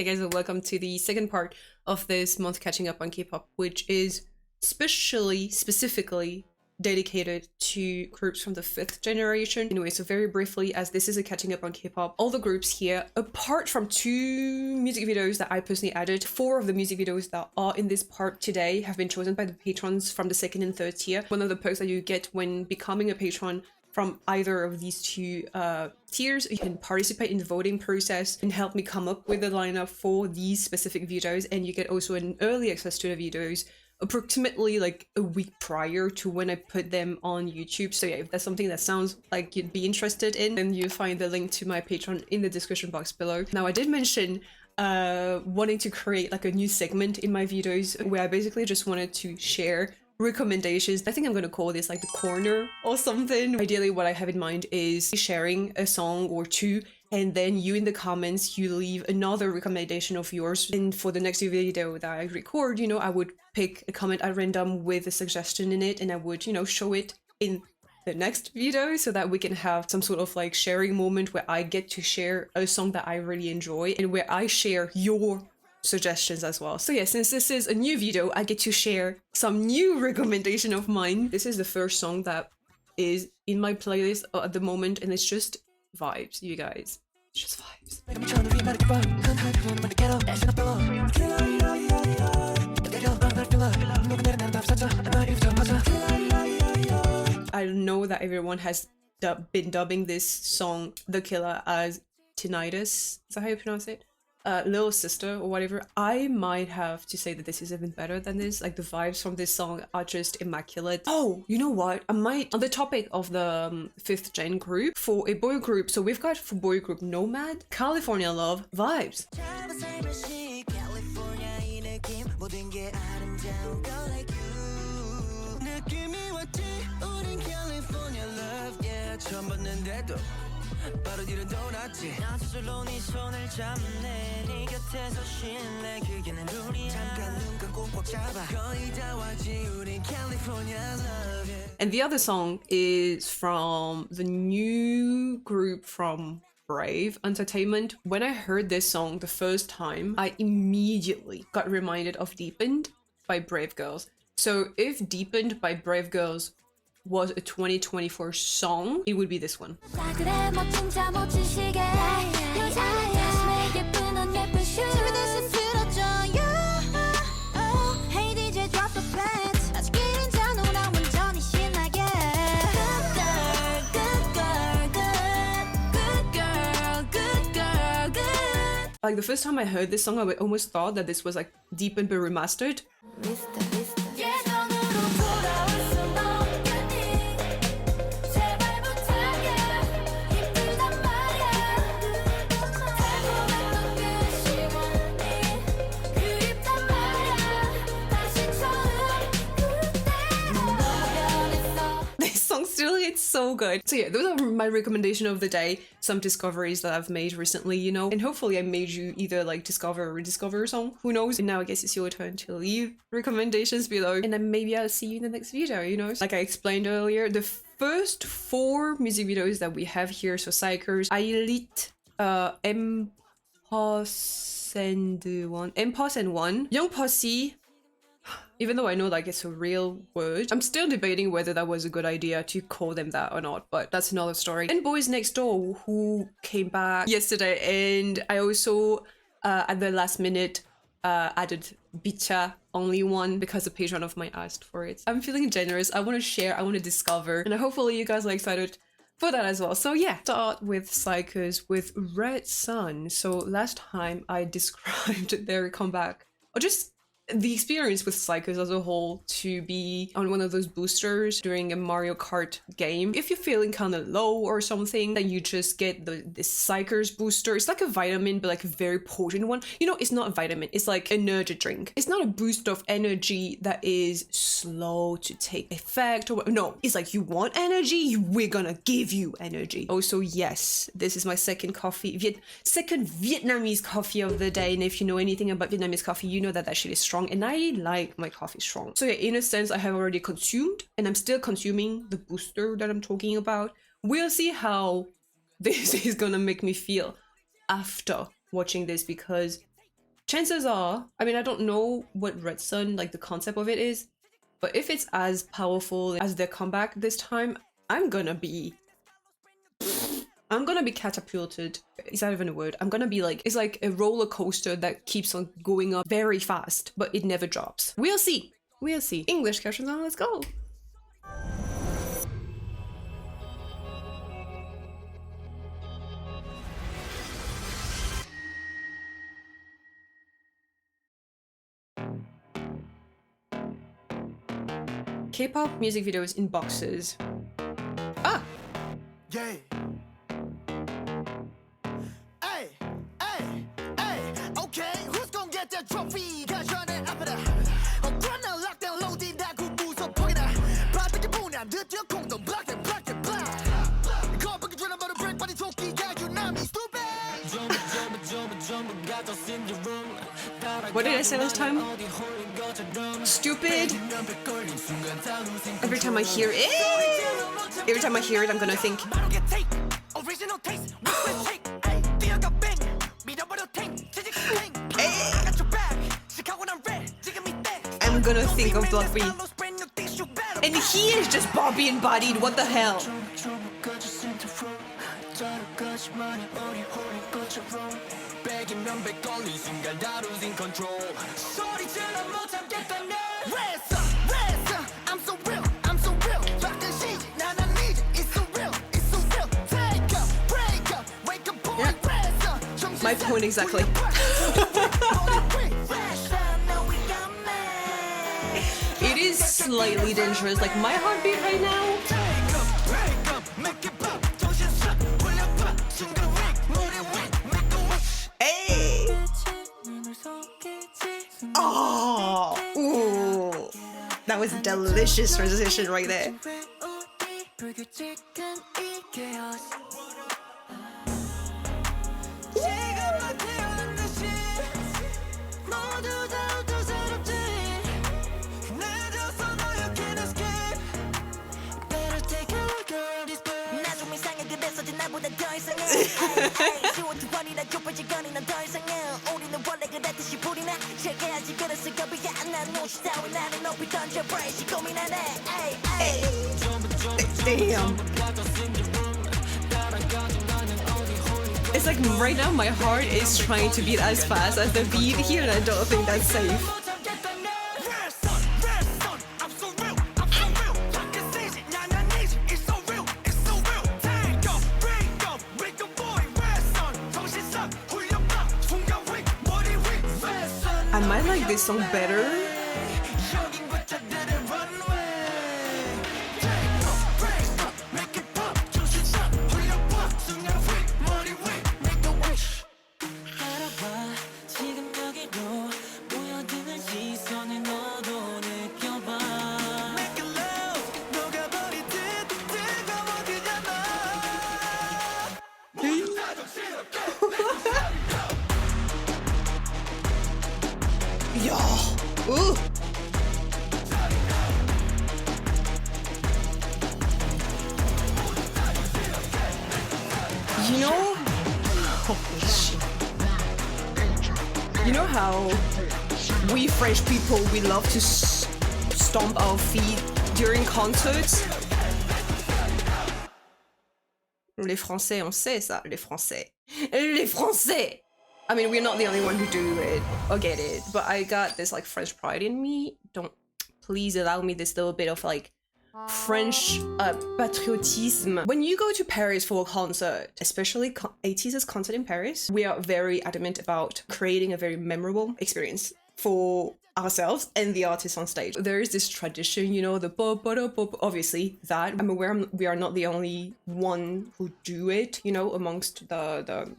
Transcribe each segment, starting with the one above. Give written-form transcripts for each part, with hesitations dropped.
Hey guys, and welcome to the second part of this month catching up on K-pop, which is specifically dedicated to groups from the 5th generation. Anyway, so very briefly, as this is a catching up on K-pop, all the groups here, apart from 2 music videos that I personally added, 4 of the music videos that are in this part today have been chosen by the patrons from the 2nd and 3rd tier. One of the perks that you get when becoming a patron from either of these 2 tiers, you can participate in the voting process and help me come up with a lineup for these specific videos, and you get also an early access to the videos approximately like a week prior to when I put them on YouTube. So yeah, if that's something that sounds like you'd be interested in, then you'll find the link to my Patreon in the description box below. Now, I did mention wanting to create like a new segment in my videos where I basically just wanted to share recommendations. I think I'm gonna call this like the corner or something. Ideally, what I have in mind is sharing a song or 2, and then you in the comments, you leave another recommendation of yours. And for the next video that I record, you know, I would pick a comment at random with a suggestion in it, and I would, you know, show it in the next video so that we can have some sort of like sharing moment where I get to share a song that I really enjoy and where I share your suggestions as well. So yeah, since this is a new video, I get to share some new recommendation of mine. This is the first song that is in my playlist at the moment, and it's just vibes, you guys. It's just vibes. I know that everyone has been dubbing this song, The Killer, as tinnitus. Is that how you pronounce it? Little sister or whatever. I might have to say that this is even better than this. Like, the vibes from this song are just immaculate. Oh, you know what? I might, on the topic of the 5th gen group, for a boy group, so we've got for boy group Nomad, California Love, vibes. And the other song is from the new group from Brave Entertainment. When I heard this song the first time, I immediately got reminded of Deepened by Brave Girls. So if Deepened by Brave Girls was a 2024 song, it would be this one. Like, the first time I heard this song, I almost thought that this was like Deepened but remastered. It's so good. So yeah, those are my recommendation of the day. Some discoveries that I've made recently, you know, and hopefully I made you either like discover or rediscover a song, who knows. And now I guess it's your turn to leave recommendations below, and then maybe I'll see you in the next video, you know. Like I explained earlier, the first 4 music videos that we have here, so xikers, ILLIT, AMPERS&ONE, Young Posse. Even though I know like it's a real word, I'm still debating whether that was a good idea to call them that or not, but that's another story. And Boys Next Door, who came back yesterday, and I also at the last minute added VCHA only one because a patron of mine asked for it. I'm feeling generous. I want to share, I want to discover, and hopefully you guys are excited for that as well. So yeah, start with xikers with Red Sun. So last time I described their comeback, or just the experience with xikers as a whole, to be on one of those boosters during a Mario Kart game. If you're feeling kind of low or something, then you just get this xikers booster. It's like a vitamin, but like a very potent one. You know, it's not a vitamin, it's like an energy drink. It's not a boost of energy that is slow to take effect, or no, it's like, you want energy, we're gonna give you energy. Also, yes, this is my second Vietnamese coffee of the day, and if you know anything about Vietnamese coffee, you know that that shit is strong, and I like my coffee strong. So yeah, in a sense, I have already consumed, and I'm still consuming the booster that I'm talking about. We'll see how this is gonna make me feel after watching this, because chances are, I mean, I don't know what Red Sun, like the concept of it is, but if it's as powerful as their comeback this time, I'm gonna be catapulted. Is that even a word? I'm gonna be like, it's like a roller coaster that keeps on going up very fast, but it never drops. We'll see. We'll see. English captions on, let's go. K-pop music videos in boxes. Ah! Yeah. Hey, hey, hey. Okay, who's gonna get that trophy? 가져내 앞에다. 어떠나 lockdown loading 다 구부서 보이나. 바닥에 보냐 늦어 공동 black and black and black. 거북이 주는 바로 break body 토끼가 유난히 stupid. What did I say last time? Stupid. Every time I hear it, I'm gonna think. I'm gonna think of Bluffy. And he is just Bobby embodied, what the hell? My point exactly. It is slightly dangerous, like my heartbeat right now. Hey! Oh! Ooh! That was a delicious transition right there. Damn. It's like right now my heart is trying to beat as fast as the beat here, and I don't think that's safe. I might like this song better. Yo, ooh. You know, holy shit. You know how we French people, we love to stomp our feet during concerts? Les Français, on sait ça, les Français. Les Français! I mean, we're not the only one who do it or get it, but I got this like French pride in me. Don't please allow me this little bit of like French patriotisme. When you go to Paris for a concert, especially 80s concert in Paris, we are very adamant about creating a very memorable experience for ourselves and the artists on stage. There is this tradition, you know, the pop, obviously that. I'm aware we are not the only one who do it, you know, amongst the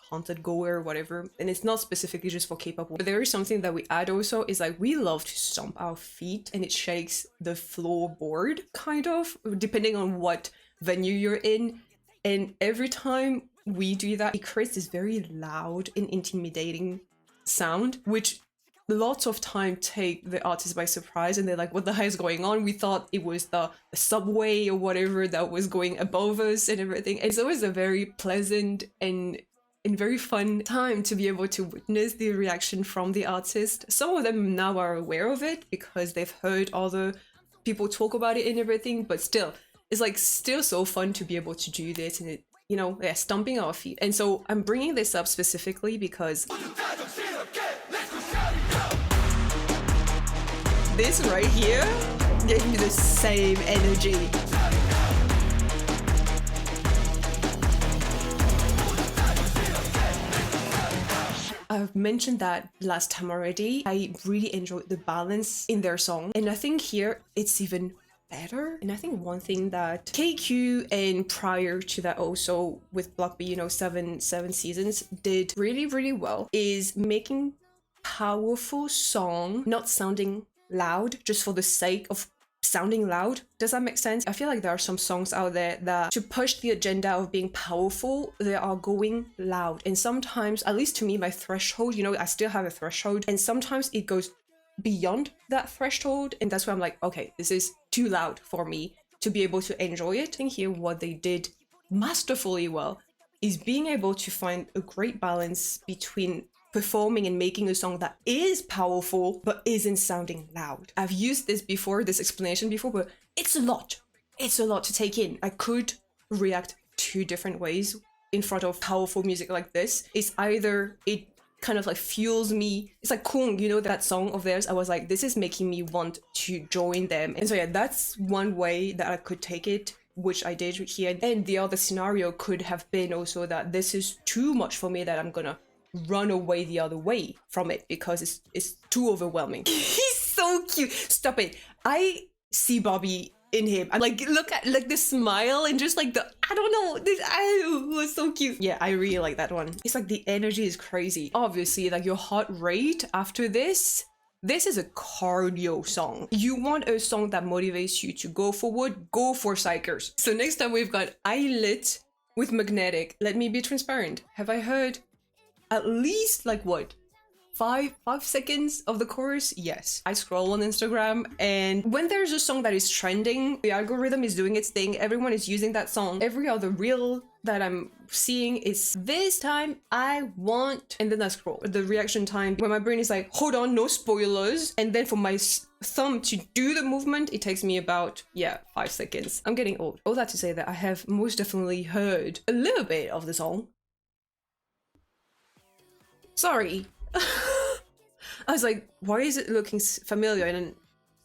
concert goer or whatever, and it's not specifically just for K-pop, but there is something that we add also, is like we love to stomp our feet and it shakes the floorboard, kind of, depending on what venue you're in, and every time we do that, it creates this very loud and intimidating sound, which lots of time take the artist by surprise, and they're like, what the hell is going on? We thought it was the subway or whatever that was going above us and everything. It's always a very pleasant and and very fun time to be able to witness the reaction from the artist. Some of them now are aware of it because they've heard other people talk about it and everything, but still, it's like still so fun to be able to do this and it, you know, yeah, stomping our feet. And so I'm bringing this up specifically because this right here gave me the same energy. I've mentioned that last time already. I really enjoyed the balance in their song, and I think here it's even better. And I think one thing that KQ and prior to that also with Block B, you know, seven seasons did really well is making powerful song not sounding loud just for the sake of sounding loud. Does that make sense? I feel like there are some songs out there that to push the agenda of being powerful, they are going loud. And sometimes, at least to me, my threshold, you know, I still have a threshold, and sometimes it goes beyond that threshold, and that's why I'm like, okay, this is too loud for me to be able to enjoy it. I think here what they did masterfully well is being able to find a great balance between performing and making a song that is powerful but isn't sounding loud. I've used this before, this explanation before, but it's a lot to take in. I could react two different ways in front of powerful music like this. It's either it kind of like fuels me, it's like Kung, you know, that song of theirs. I was like, this is making me want to join them. And so yeah, that's one way that I could take it, which I did here. And the other scenario could have been also that this is too much for me, that I'm gonna run away the other way from it because it's too overwhelming. He's so cute. Stop it. I see Bobby in him. I'm like, look at like the smile and just like the, I don't know, this, it was so cute. Yeah, I really like that one. It's like the energy is crazy. Obviously, like your heart rate after this is a cardio song. You want a song that motivates you to go forward, go for xikers. So next time we've got ILLIT with Magnetic. Let me be transparent. Have I heard at least like what, 5 seconds of the chorus? Yes. I scroll on Instagram, and when there's a song that is trending, the algorithm is doing its thing, everyone is using that song. Every other reel that I'm seeing is this time I want, and then I scroll. The reaction time, when my brain is like, hold on, no spoilers, and then for my thumb to do the movement, it takes me about, yeah, 5 seconds. I'm getting old. All that to say that I have most definitely heard a little bit of the song. Sorry. I was like, why is it looking familiar? And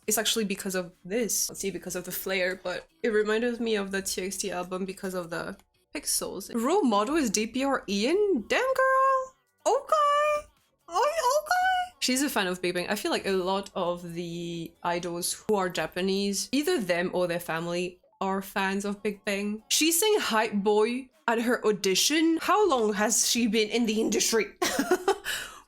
it's actually because of this. Let's see, because of the flare, but it reminded me of the TXT album because of the pixels. Role model is DPR Ian? Damn girl! Okay! Okay! She's a fan of Big Bang. I feel like a lot of the idols who are Japanese, either them or their family, are fans of Big Bang. She sang Hype Boy at her audition. How long has she been in the industry?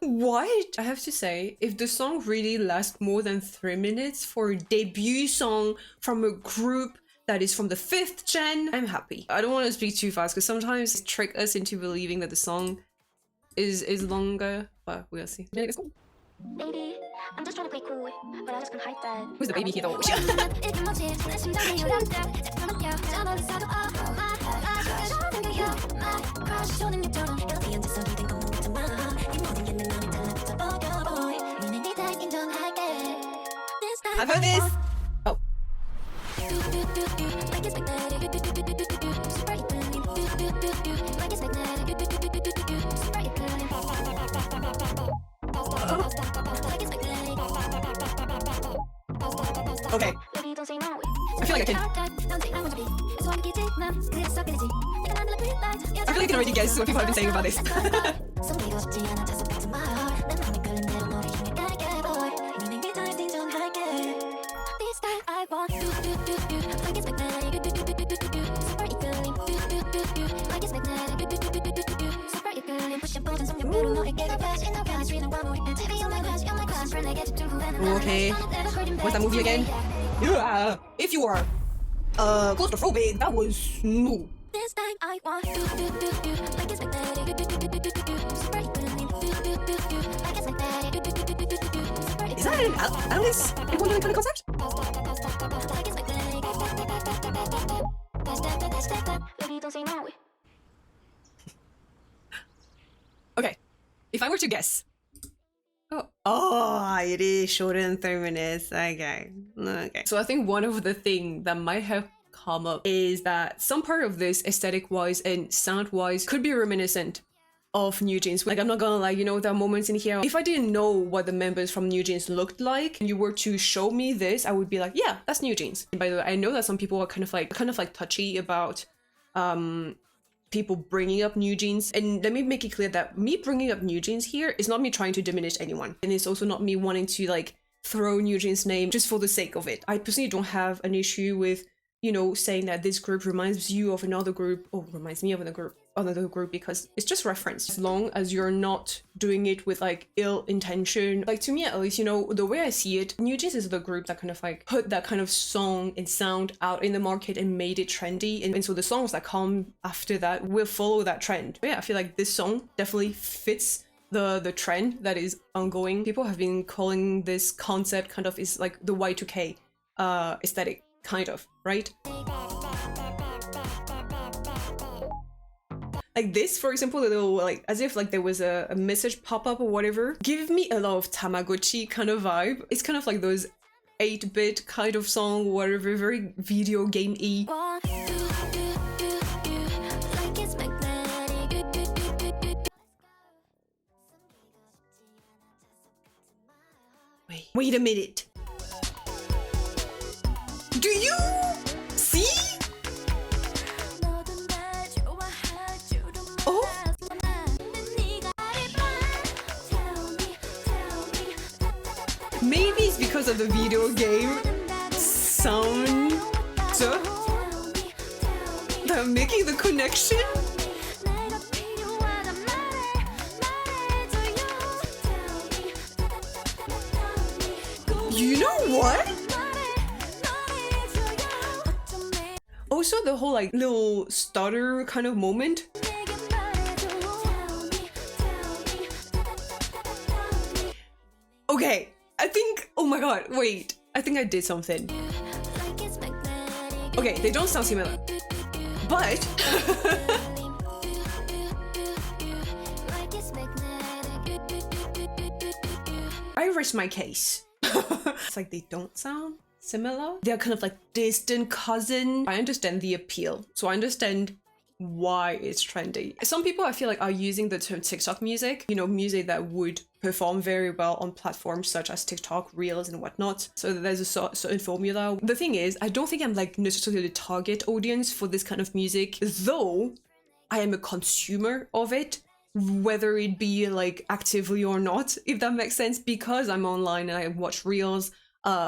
What? I have to say, if the song really lasts more than 3 minutes for a debut song from a group that is from the 5th gen, I'm happy. I don't want to speak too fast because sometimes it tricks us into believing that the song is longer, but we'll see. Yeah, let's go. Baby, I'm just trying to play cool, but I just can't hide that. Who's the baby here though? I've heard this! Oh. Okay. I feel like I can already guess what people have been saying about this. Okay. What's that movie again? Yeah. If you are claustrophobic, that was no. This time I want like it's Is that an Alice in Wonderland kind of concept? guess. Oh, it is shorter than 3 minutes. Okay. So I think one of the things that might have come up is that some part of this aesthetic-wise and sound-wise could be reminiscent of New Jeans. Like, I'm not gonna lie, you know, there are moments in here, if I didn't know what the members from New Jeans looked like and you were to show me this, I would be like, yeah, that's New Jeans. And by the way, I know that some people are kind of like touchy about people bringing up New Jeans, and let me make it clear that me bringing up New Jeans here is not me trying to diminish anyone, and it's also not me wanting to like throw New Jeans' name just for the sake of it. I personally don't have an issue with, you know, saying that this group reminds you of another group or reminds me of another group, because it's just reference, as long as you're not doing it with like ill intention. Like, to me at least, you know, the way I see it, New Jeans is the group that kind of like put that kind of song and sound out in the market and made it trendy, and so the songs that come after that will follow that trend. But yeah, I feel like this song definitely fits the trend that is ongoing. People have been calling this concept kind of is like the Y2K aesthetic, kind of, right? Like this, for example, a little like as if like there was a message pop up or whatever, give me a lot of Tamagotchi kind of vibe. It's kind of like those 8-bit kind of song, whatever, very video game-y. Wait a minute. Do you see? Oh, maybe it's because of the video game sound that I'm making the connection. You know what? Also, the whole like little stutter kind of moment. Okay, I think, oh my god, wait, I think I did something. Okay, they don't sound similar, but I rest my case. It's like they don't sound similar. They're kind of like distant cousin. I understand the appeal, so I understand why it's trendy. Some people I feel like are using the term TikTok music, you know, music that would perform very well on platforms such as TikTok, Reels and whatnot. So there's a certain formula. The thing is, I don't think I'm like necessarily the target audience for this kind of music, though I am a consumer of it, whether it be like actively or not, if that makes sense, because I'm online and I watch Reels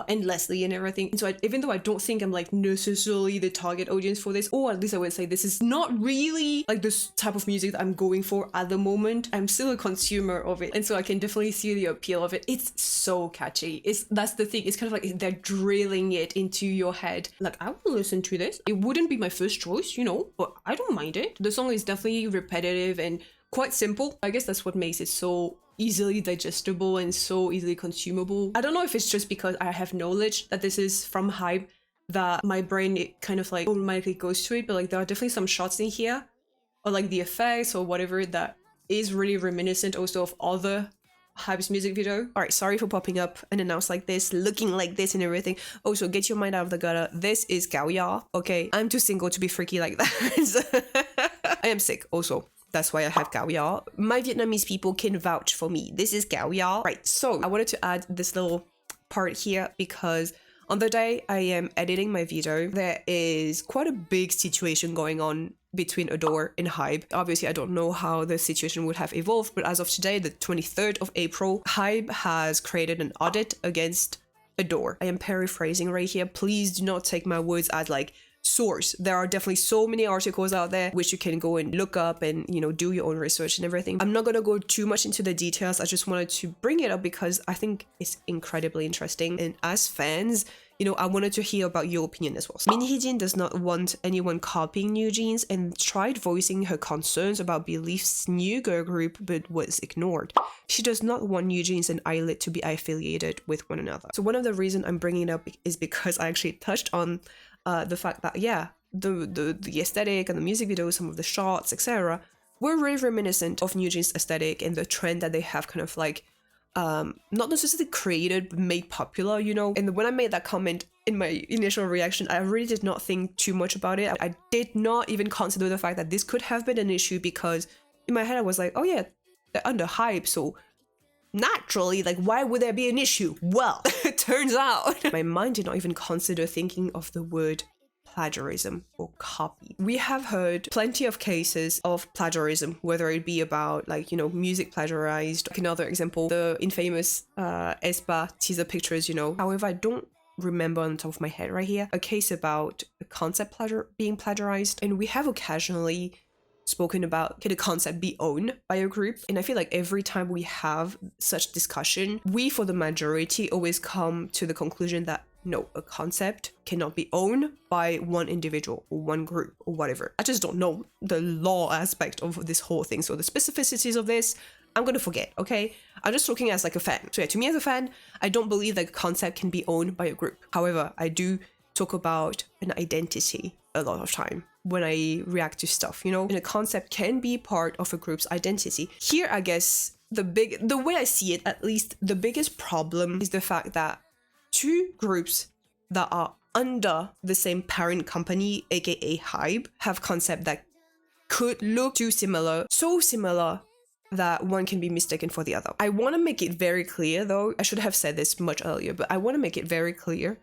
endlessly and everything. And so even though I don't think I'm like necessarily the target audience for this, or at least I would say this is not really like this type of music that I'm going for at the moment, I'm still a consumer of it, and so I can definitely see the appeal of it. It's so catchy. That's the thing, it's kind of like they're drilling it into your head. Like, I will listen to this. It wouldn't be my first choice, you know, but I don't mind it. The song is definitely repetitive and quite simple. I guess that's what makes it so easily digestible and so easily consumable. I don't know if it's just because I have knowledge that this is from Hype that my brain, it kind of like automatically goes to it, but like there are definitely some shots in here or like the effects or whatever that is really reminiscent also of other Hype's music video. All right, sorry for popping up unannounced like this, looking like this and everything. Also, get your mind out of the gutter. This is Gao Ya, okay? I'm too single to be freaky like that. I am sick also. That's why I have Gao Ya. My Vietnamese people can vouch for me. This is Gao Ya. Right, so I wanted to add this little part here because on the day I am editing my video, there is quite a big situation going on between Adore and Hype. Obviously, I don't know how the situation would have evolved, but as of today, the 23rd of April, Hype has created an audit against Adore. I am paraphrasing right here. Please do not take my words as like source. There are definitely so many articles out there which you can go and look up and, you know, do your own research and everything. I'm not gonna go too much into the details. I just wanted to bring it up because I think it's incredibly interesting, and as fans, you know, I wanted to hear about your opinion as well. Min Hee-jin does not want anyone copying New Jeans and tried voicing her concerns about Belief's new girl group but was ignored. She does not want New Jeans and ILLIT to be affiliated with one another. So one of the reasons I'm bringing it up is because I actually touched on the fact that, yeah, the aesthetic and the music video, some of the shots, etc., were really reminiscent of New Jeans aesthetic and the trend that they have kind of like not necessarily created but made popular, you know. And when I made that comment in my initial reaction, I really did not think too much about it. I did not even consider the fact that this could have been an issue, because in my head I was like, oh yeah, they're under hype, so naturally, like, why would there be an issue? Well, it turns out my mind did not even consider thinking of the word plagiarism or copy. We have heard plenty of cases of plagiarism, whether it be about, like, you know, music plagiarized. Like another example, the infamous Espa teaser pictures, you know. However, I don't remember on the top of my head right here a case about a concept being plagiarized, and we have occasionally spoken about, can a concept be owned by a group? And I feel like every time we have such discussion, we, for the majority, always come to the conclusion that no, a concept cannot be owned by one individual or one group or whatever. I just don't know the law aspect of this whole thing, so the specificities of this, I'm gonna forget, okay? I'm just talking as like a fan. So yeah, to me as a fan, I don't believe that a concept can be owned by a group. However, I do talk about an identity a lot of time when I react to stuff, you know? And a concept can be part of a group's identity. Here, I guess, the way I see it, at least, the biggest problem is the fact that two groups that are under the same parent company, aka Hype, have concepts that could look too similar, so similar that one can be mistaken for the other. I want to make it very clear, though, I should have said this much earlier, but I want to make it very clear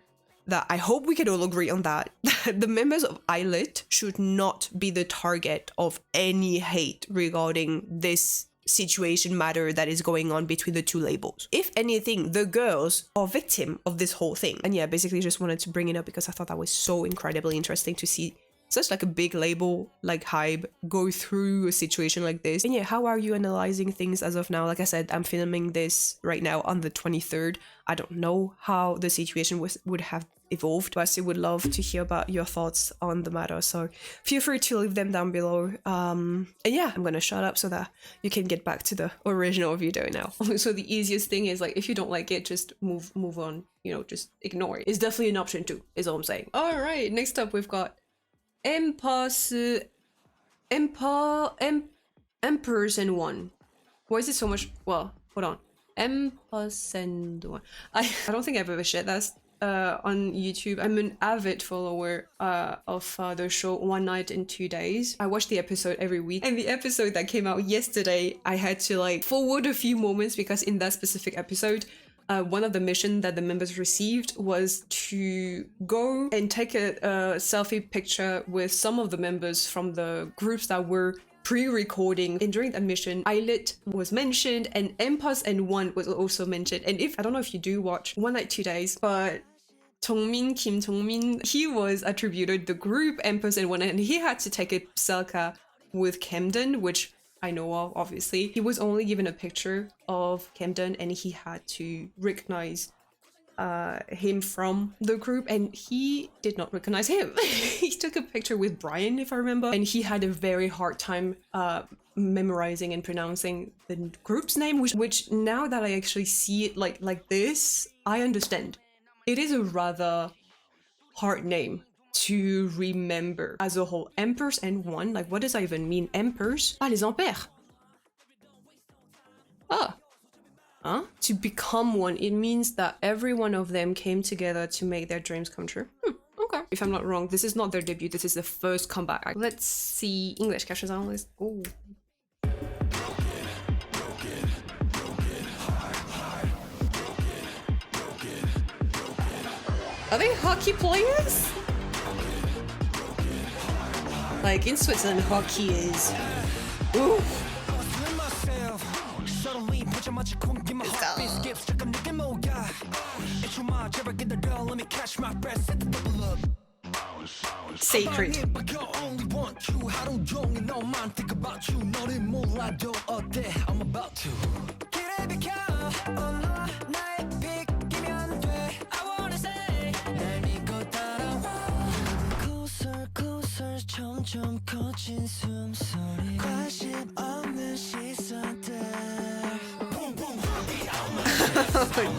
that I hope we can all agree on that the members of ILLIT should not be the target of any hate regarding this situation matter that is going on between the two labels. If anything, the girls are victim of this whole thing. And yeah, basically just wanted to bring it up because I thought that was so incredibly interesting to see such like a big label like Hype go through a situation like this. And yeah, how are you analyzing things as of now? Like I said, I'm filming this right now on the 23rd. I don't know how the situation would have evolved, but I still would love to hear about your thoughts on the matter, so feel free to leave them down below. And yeah, I'm gonna shut up so that you can get back to the original video now. So the easiest thing is, like, if you don't like it, just move on, you know, just ignore it. It's definitely an option too, is all I'm saying. All right, next up we've got AMPERS&ONE. Why is it so much? Well, hold on. AMPERS&ONE. I don't think I've ever shared that on YouTube. I'm an avid follower of the show One Night in 2 Days. I watch the episode every week, and the episode that came out yesterday, I had to like forward a few moments because in that specific episode, one of the missions that the members received was to go and take a selfie picture with some of the members from the groups that were pre-recording. And during that mission, ILLIT was mentioned and AMPERS&ONE was also mentioned. And if I don't know if you do watch One Night 2 Days, but Kim Jongmin, he was attributed the group AMPERS&ONE, and he had to take a selfie with Camden, which I know of, obviously. He was only given a picture of Camden and he had to recognize him from the group, and he did not recognize him. He took a picture with Brian, if I remember, and he had a very hard time memorizing and pronouncing the group's name, which now that I actually see it like this, I understand. It is a rather hard name to remember as a whole. AMPERS&ONE, like, what does that even mean? AMPERS? Ah, les ampères. Ah. Huh? To become one, it means that every one of them came together to make their dreams come true. Okay. If I'm not wrong, this is not their debut, this is the first comeback. Let's see. English captions on list. Oh. Are they hockey players? Like in Switzerland, hockey is. Ooh. Sacred.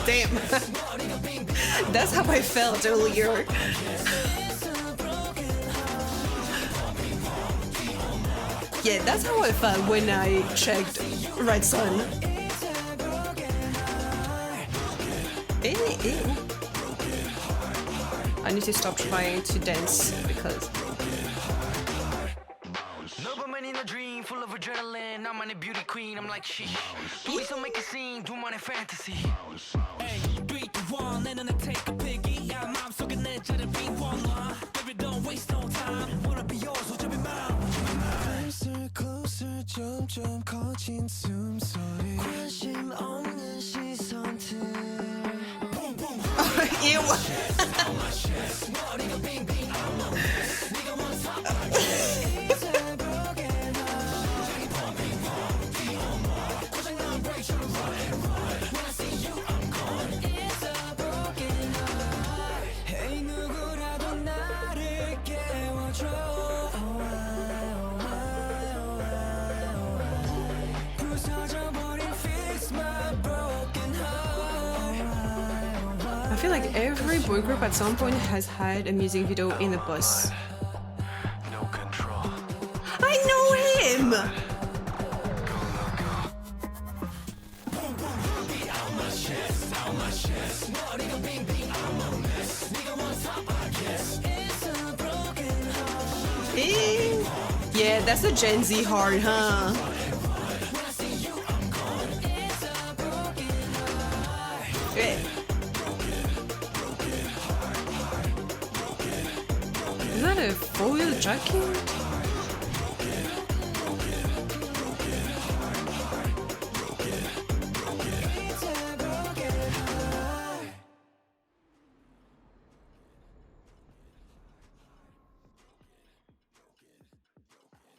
Damn. That's how I felt earlier. Yeah, that's how I felt when I checked Red Sun. Ew. I need to stop trying to dance because Nobody in a dream full of adrenaline. I'm on a beauty queen. I'm like sheesh. Do we still make a scene? Do my fantasy. Hey, 3, 2, 1, and then I take a piggy. Yeah, mom so good nature to be one. Baby, don't waste no time. Wanna be yours, so jump in Closer, closer, 점점 커진 숨소리 관심 없는 시선들 ew. Hey 누구라도 나를 깨워줘 부서져버린 fix my broken heart I feel like every boy group at some point has had a music video in the bus. No control. I know him! Eh? Yeah, that's a Gen Z heart, huh? Eh. Is that a foil jacket?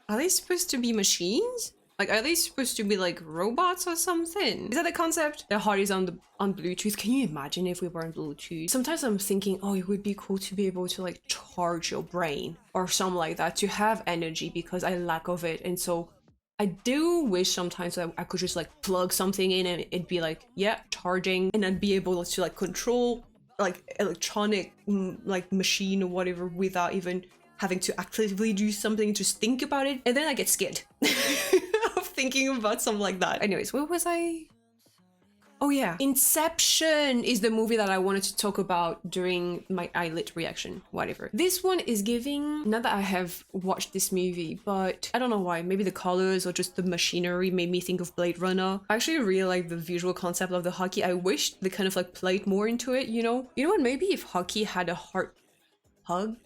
Are they supposed to be machines? Like, are they supposed to be like robots or something? Is that the concept? The heart is on Bluetooth. Can you imagine if we were on Bluetooth? Sometimes I'm thinking, oh, it would be cool to be able to like charge your brain or something like that, to have energy, because I lack of it. And so I do wish sometimes that I could just like plug something in and it'd be like, yeah, charging, and I'd be able to like control like electronic like machine or whatever without even having to actively do something, just think about it, and then I get scared of thinking about something like that. Anyways, where was I? Oh yeah, Inception is the movie that I wanted to talk about during my ILLIT reaction, whatever. This one is giving, not that I have watched this movie, but I don't know why, maybe the colors or just the machinery made me think of Blade Runner. I actually really like the visual concept of the hockey. I wish they kind of like played more into it, you know? You know what, maybe if hockey had a heart hug?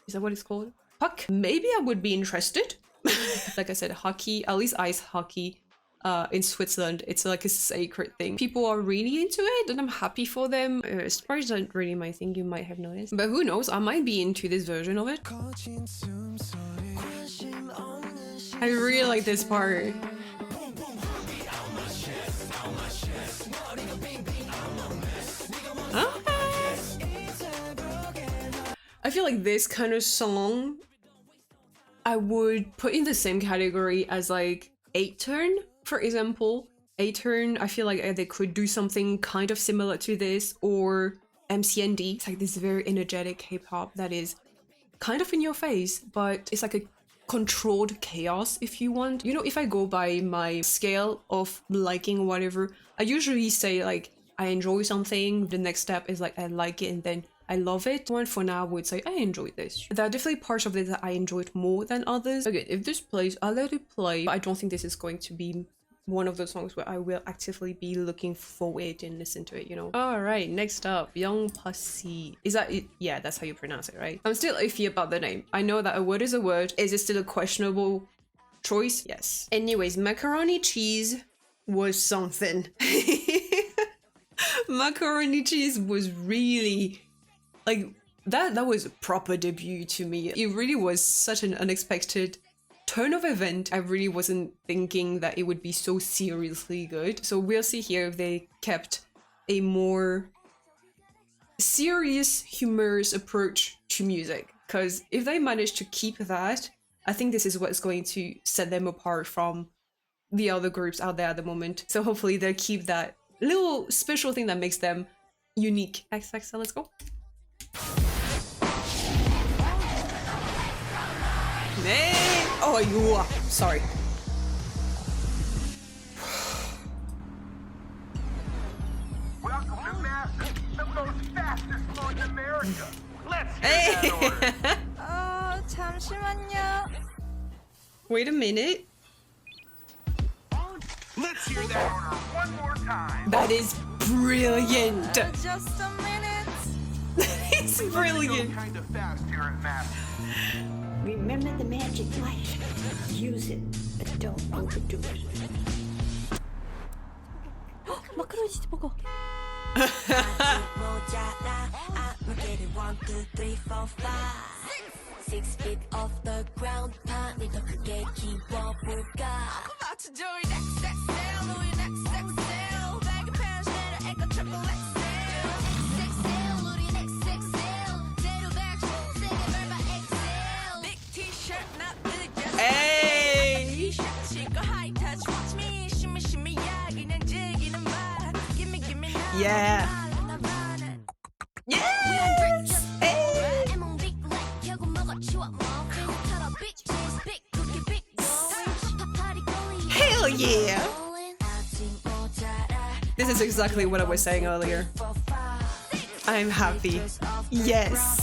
Is that what it's called? Puck? Maybe I would be interested. Like I said, hockey, at least ice hockey, in Switzerland, it's like a sacred thing. People are really into it and I'm happy for them. Sports aren't really my thing, you might have noticed. But who knows, I might be into this version of it. I really like this part. I feel like this kind of song I would put in the same category as like 8-Turn, for example. 8-Turn, I feel like they could do something kind of similar to this, or MCND. It's like this very energetic K-pop that is kind of in your face, but it's like a controlled chaos if you want. You know, if I go by my scale of liking whatever, I usually say like I enjoy something, the next step is like I like it, and then I love it. One for now would say I enjoyed this. There are definitely parts of it that I enjoyed more than others. Okay, if this plays, I'll let it play. But I don't think this is going to be one of those songs where I will actively be looking for it and listen to it, you know. All right, next up, Young Pussy. Is that it? Yeah, that's how you pronounce it, right? I'm still iffy about the name. I know that a word is a word. Is it still a questionable choice? Yes. Anyways, macaroni cheese was something. Macaroni cheese was really like that was a proper debut to me. It really was such an unexpected turn of event. I really wasn't thinking that it would be so seriously good. So we'll see here if they kept a more serious, humorous approach to music. Because if they manage to keep that, I think this is what's going to set them apart from the other groups out there at the moment. So hopefully they'll keep that little special thing that makes them unique. XXL, let's go. Hey! Oh, you are. Sorry. Welcome to Massive, the most fastest food in America. Let's hear Hey. that order. 잠시만요. Wait a minute. Let's hear that order one more time. That is brilliant. Just a minute. It's brilliant. Kind of fast here at Massive. Remember the magic light. Use it, but don't overdo it. 마카로니 먹어. Six feet off the ground, 판이 더 크게 키워볼까? I'm about to do it XXL, Louis XXL. Baggy pants, 내려 에코 triple XL. XXL, Louis XXL. 제로 백수, 세게 밟아 XL. Big T-shirt, not really just Hey. T-shirt, 치고 high touch, watch me. shimmy shimmy, 야, 그냥 즐기는 말. Gimme gimme now. Yeah. Yes. Hey. Hell yeah. This is exactly what I was saying earlier. I'm happy. Yes.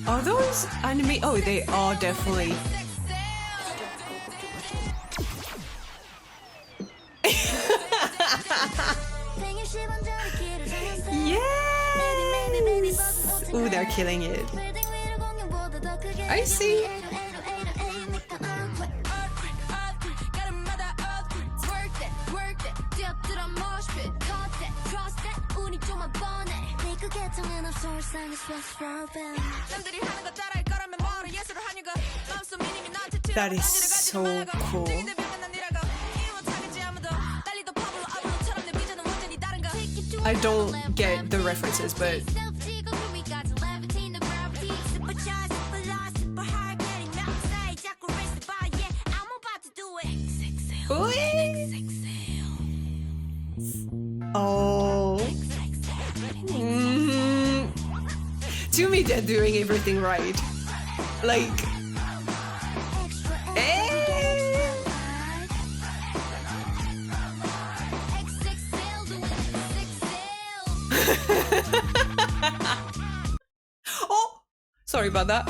Are those anime? Oh, they are definitely. Yes! Ooh, they're killing it. I see. That is so cool. I don't get the references, but oh, to me they're doing everything right. Like, oh, sorry about that.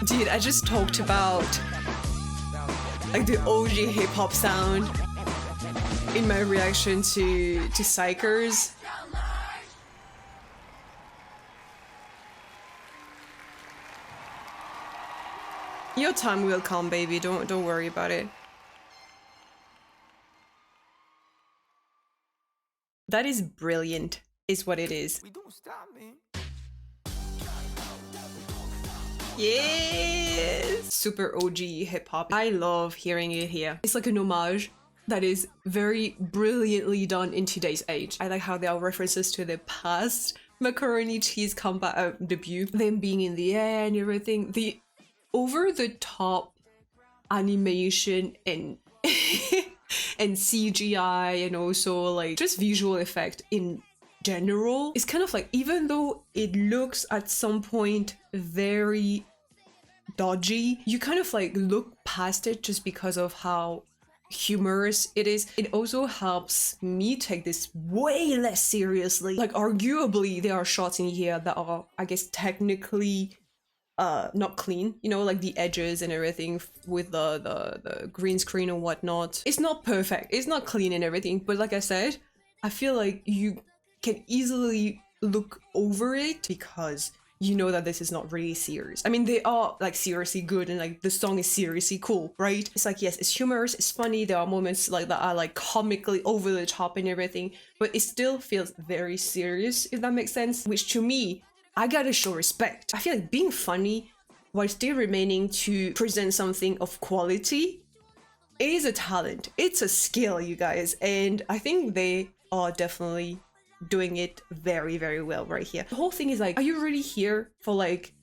Dude, I just talked about like the OG hip hop sound in my reaction to xikers. Your time will come, baby. Don't worry about it. That is brilliant, is what it is. We don't stop, man. Yes! Super OG hip hop. I love hearing it here. It's like an homage that is very brilliantly done in today's age. I like how there are references to the past macaroni cheese comeback debut, them being in the air and everything. The over-the-top animation and and CGI and also like just visual effect in general. It's kind of like, even though it looks at some point very dodgy, you kind of like look past it just because of how humorous it is. It also helps me take this way less seriously. Like, arguably there are shots in here that are, I guess, technically not clean, you know, like the edges and everything with the green screen and whatnot. It's not perfect, it's not clean and everything, but like I said, I feel like you can easily look over it because you know that this is not really serious. I mean, they are like seriously good and like the song is seriously cool, right? It's like, yes, it's humorous, it's funny, there are moments like that are like comically over the top and everything, but it still feels very serious, if that makes sense, which to me, I gotta show respect. I feel like being funny while still remaining to present something of quality is a talent. It's a skill, you guys. And I think they are definitely doing it very, very well right here. The whole thing is like, are you really here for like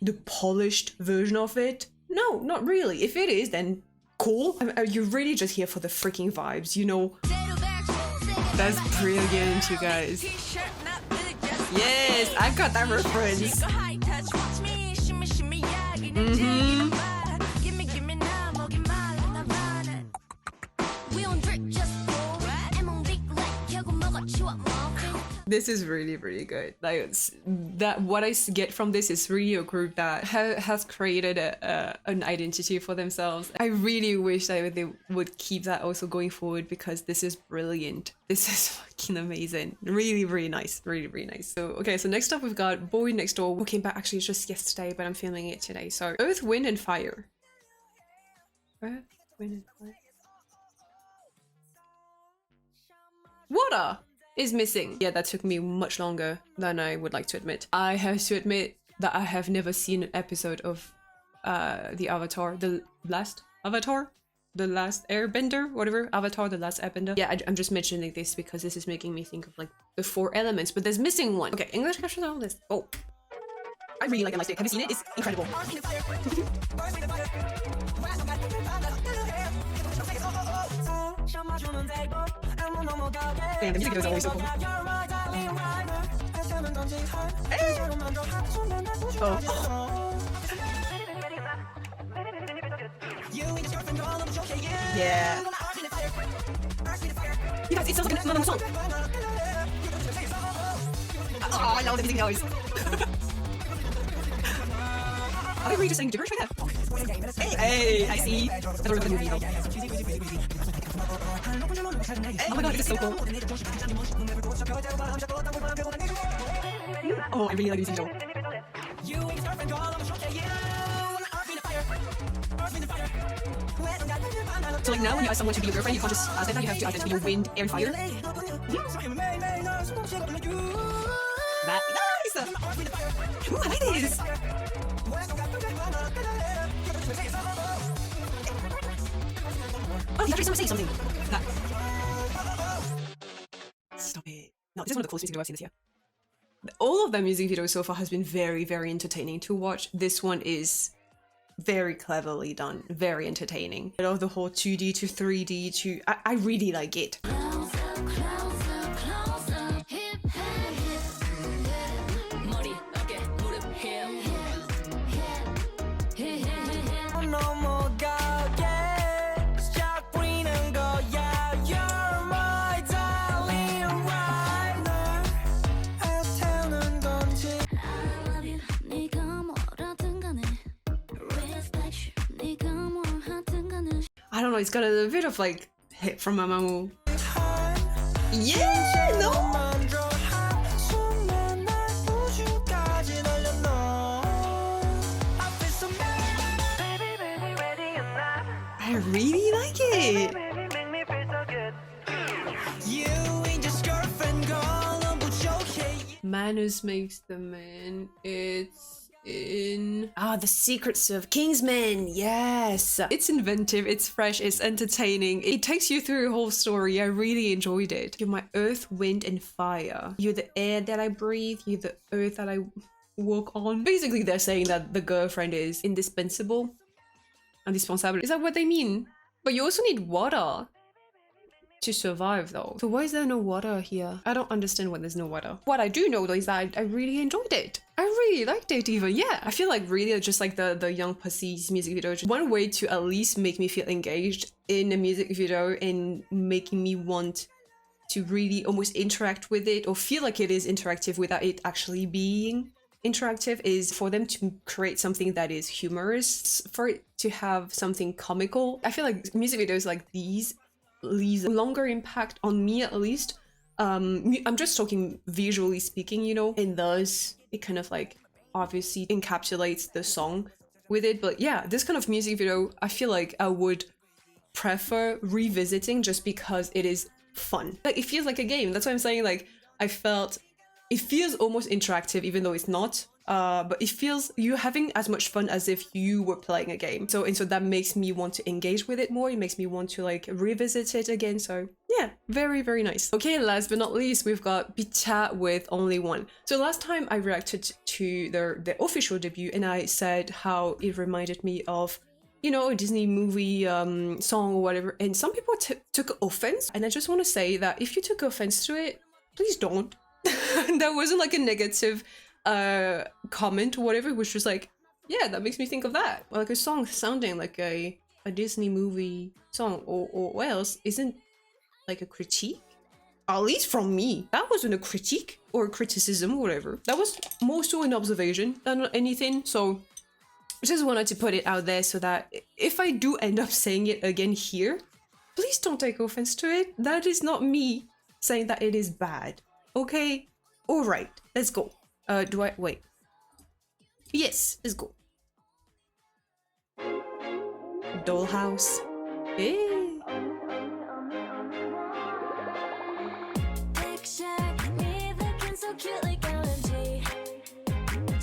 the polished version of it? No, not really. If it is, then cool. Are you really just here for the freaking vibes, you know? That's brilliant, you guys. Yes, I got that reference. This is really, really good. Like that, what I get from this is really a group that has created an identity for themselves. I really wish that they would keep that also going forward, because this is brilliant. This is fucking amazing. Really, really nice. Really, really nice. So, okay, so next up we've got Boy Next Door, who came back actually just yesterday, but I'm filming it today. So, Earth, Wind, and Fire. Earth, Wind, and Fire. Water is missing. Yeah, that took me much longer than I would like to admit. I have to admit that I have never seen an episode of the Avatar, the last Avatar, the last Airbender, whatever, Avatar, the last Airbender. Yeah, I'm just mentioning this because this is making me think of like the 4 elements, but there's missing one. Okay, English captions all this. Oh, I really like it. Have you seen it? It's incredible. Man, the music video is always so cool. Hey. Oh. Yeah. You guys, it sounds like another song. Oh, I love the music noise. Are they really just saying gibberish right there? Hey, I see. That's the movie though. Oh my god, this is so cool. Oh, I really like this video. So like now when you ask someone to be your girlfriend, you can't just ask them that, you have to ask them to be your wind, air, and fire. That nice! Ooh, I like this! Oh, he's actually saying something. That. Stop it. No, this is one of the coolest music videos I've seen this year. All of their music videos so far has been very, very entertaining to watch. This one is very cleverly done, very entertaining. I love the whole 2D to 3D to... I really like it. I don't know, it's got a bit of like hit from Mamamoo. Yeah, no. I really like it. Manners makes the man. It's in The Secrets of Kingsman. Yes, it's inventive, it's fresh, it's entertaining, it takes you through a whole story. I really enjoyed it. You're my earth, wind, and fire. You're the air that I breathe, you're the earth that I walk on. Basically they're saying that the girlfriend is indispensable. Indispensable, is that what they mean? But you also need water to survive though. So why is there no water here? I don't understand why there's no water. What I do know though is that I really enjoyed it. I really liked it even, yeah. I feel like really just like the Young Pussy's music video, just one way to at least make me feel engaged in a music video and making me want to really almost interact with it or feel like it is interactive without it actually being interactive is for them to create something that is humorous, for it to have something comical. I feel like music videos like these leaves a longer impact on me at least. I'm just talking visually speaking, you know, and thus it kind of like obviously encapsulates the song with it. But yeah, this kind of music video, I feel like I would prefer revisiting just because it is fun. Like it feels like a game. That's why I'm saying like I felt it feels almost interactive even though it's not. but it feels you're having as much fun as if you were playing a game. So that makes me want to engage with it more. It makes me want to like revisit it again. So yeah, very, very nice. Okay, last but not least, we've got VCHA with Only One. So last time I reacted to their official debut and I said how it reminded me of, you know, a Disney movie song or whatever, and some people took offense, and I just want to say that if you took offense to it, please don't. That wasn't like a negative comment or whatever, which was like, yeah, that makes me think of that. Like a song sounding like a Disney movie song or else isn't like a critique, at least from me. That wasn't a critique or a criticism or whatever. That was more so an observation than anything. So I just wanted to put it out there so that if I do end up saying it again here, please don't take offense to it. That is not me saying that it is bad. Okay? Alright, let's go. Do I wait? Yes, let's go. Dollhouse. Hey. Picture me looking so cute like OMG.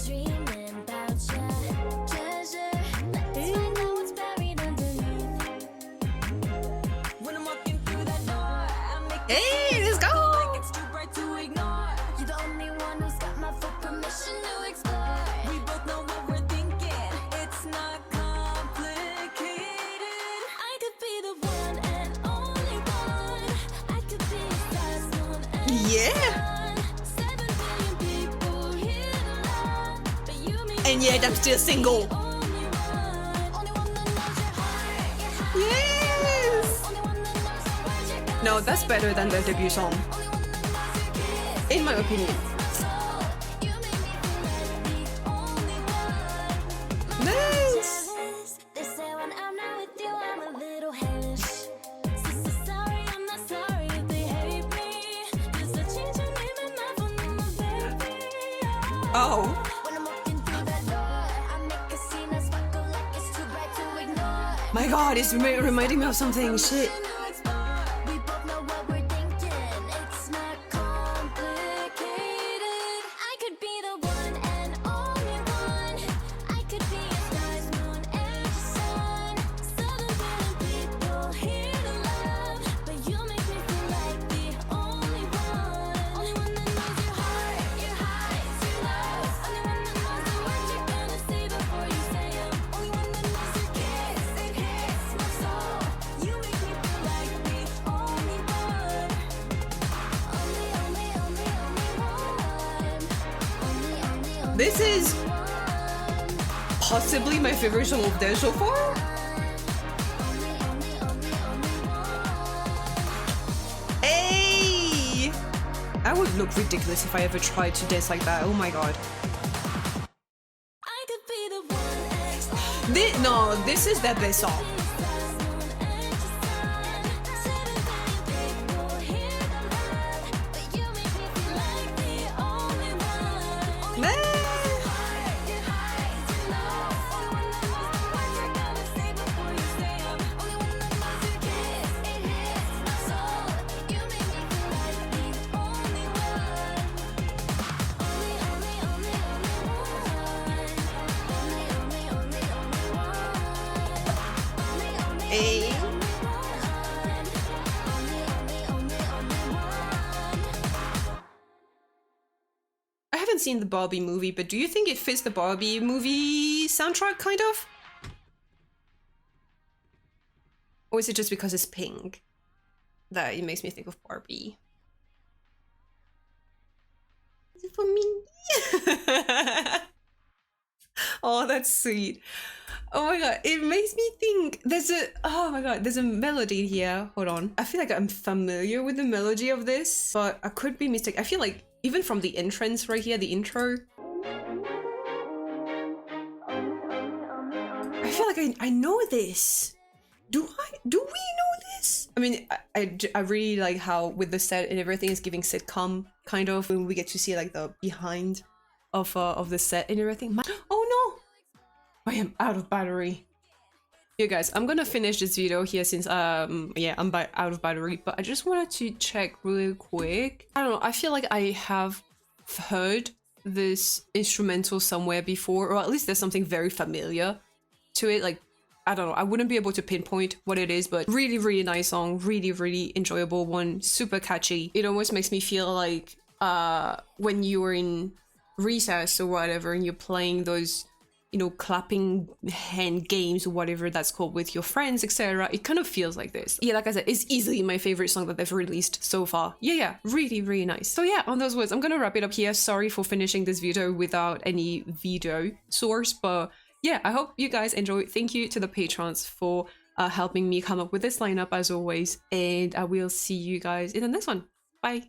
Dreaming about ya. Treasure. Let's find out what's buried underneath. When I'm walking through that door, I make Hey, let's go. like it's too bright to ignore. You're the only one who's got my full permission to explore. We both know what we're thinking. It's not complicated. I could be the one and only one. I could be a stars known as Yeah. 7 billion people here to love, but you mean And yet I'm still single. only one that knows your heart, your heart. Yes. Only one that knows the words you're gonna No, that's say. better than the debut song, Only one that knows your kiss. in my opinion. You make me feel like the only one. Nice. Jealous. They say when I'm not with you, I'm a little hellish. So sorry, I'm not sorry if they hate me. Just a change your name in my phone number, baby. Oh. When I'm walking through that door, I make a scene that sparkle like it's too bright to ignore. My god, it's reminding me of something. Shit. We both know what we're thinking. It's not complicated. I could be the one and only one. I could be a star's moon and your sun. 7 billion people here to love, but you make me feel like the only one. Only one that knows your heart, your highs, your lows. Only one that knows the words you're gonna say before you say 'em. Only one that knows your kiss, it hits my soul. You make me feel like the only one. Only one. Only This is one. possibly my favorite song of theirs so far. Hey! I would look ridiculous if I ever tried to dance like that. Oh my god. I could be the one No, this is their best song. Hey. I haven't seen the Barbie movie, but do you think it fits the Barbie movie soundtrack, kind of? Or is it just because it's pink that it makes me think of Barbie? Is it for me? Oh, that's sweet. Oh my god, it makes me think there's a melody here. Hold on. I feel like I'm familiar with the melody of this, but I could be mistaken. I feel like even from the entrance right here, the intro, I feel like I know this. Do we know this? I mean, I really like how with the set and everything is giving sitcom kind of, when we get to see like the behind of the set and everything. Oh no! I am out of battery. Yeah guys, I'm gonna finish this video here since yeah, I'm out of battery, but I just wanted to check really quick. I don't know, I feel like I have heard this instrumental somewhere before, or at least there's something very familiar to it. Like, I don't know, I wouldn't be able to pinpoint what it is, but really, really nice song, really, really enjoyable one, super catchy. It almost makes me feel like when you were in recess or whatever and you're playing those, you know, clapping hand games or whatever that's called with your friends, etc. It kind of feels like this. Yeah, like I said, it's easily my favorite song that they've released so far. Yeah, really, really nice. So yeah, on those words, I'm gonna wrap it up here. Sorry for finishing this video without any video source, but yeah, I hope you guys enjoyed. Thank you to the patrons for helping me come up with this lineup as always, and I will see you guys in the next one. Bye.